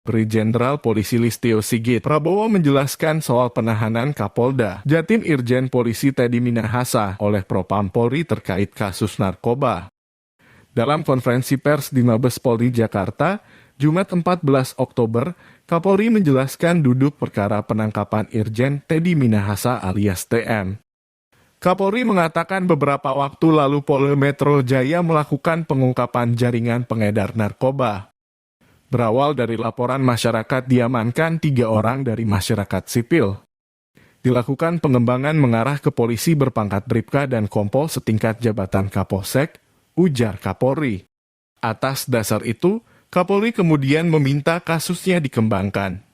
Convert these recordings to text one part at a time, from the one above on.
Kapolri Jenderal Polisi Listio Sigit Prabowo menjelaskan soal penahanan Kapolda Jatim Irjen Polisi Teddy Minahasa oleh Propam Polri terkait kasus narkoba. Dalam konferensi pers di Mabes Polri Jakarta, Jumat 14 Oktober, Kapolri menjelaskan duduk perkara penangkapan Irjen Teddy Minahasa alias TM. Kapolri mengatakan beberapa waktu lalu Polda Metro Jaya melakukan pengungkapan jaringan pengedar narkoba. Berawal dari laporan masyarakat diamankan 3 orang dari masyarakat sipil. Dilakukan pengembangan mengarah ke polisi berpangkat Bribka dan Kompol setingkat jabatan Kapolsek, ujar Kapolri. Atas dasar itu, Kapolri kemudian meminta kasusnya dikembangkan.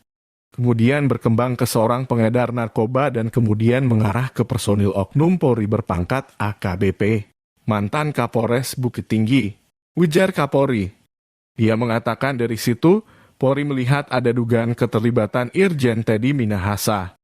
Kemudian berkembang ke seorang pengedar narkoba dan kemudian mengarah ke personil oknum Polri berpangkat AKBP, mantan Kapolres Bukit Tinggi, ujar Kapolri. Dia mengatakan dari situ, Polri melihat ada dugaan keterlibatan Irjen Teddy Minahasa.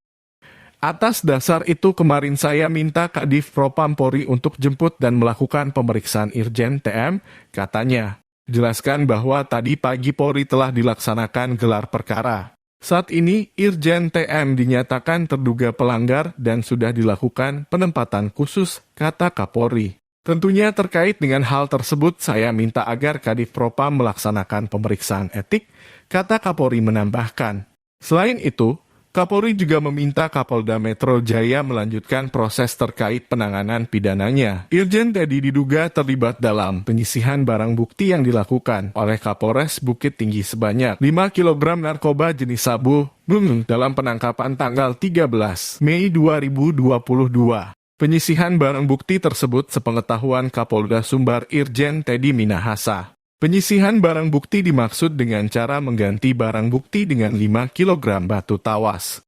Atas dasar itu kemarin saya minta Kadif Propam Polri untuk jemput dan melakukan pemeriksaan Irjen TM, katanya. Jelaskan bahwa tadi pagi Polri telah dilaksanakan gelar perkara. Saat ini, Irjen TM dinyatakan terduga pelanggar dan sudah dilakukan penempatan khusus, kata Kapolri. Tentunya terkait dengan hal tersebut, saya minta agar Kadif Propam melaksanakan pemeriksaan etik, kata Kapolri menambahkan. Selain itu, Kapolri juga meminta Kapolda Metro Jaya melanjutkan proses terkait penanganan pidananya. Irjen Teddy diduga terlibat dalam penyisihan barang bukti yang dilakukan oleh Kapolres Bukit Tinggi sebanyak 5 kg narkoba jenis sabu dalam penangkapan tanggal 13 Mei 2022. Penyisihan barang bukti tersebut sepengetahuan Kapolda Sumbar Irjen Teddy Minahasa. Penyisihan barang bukti dimaksud dengan cara mengganti barang bukti dengan 5 kg batu tawas.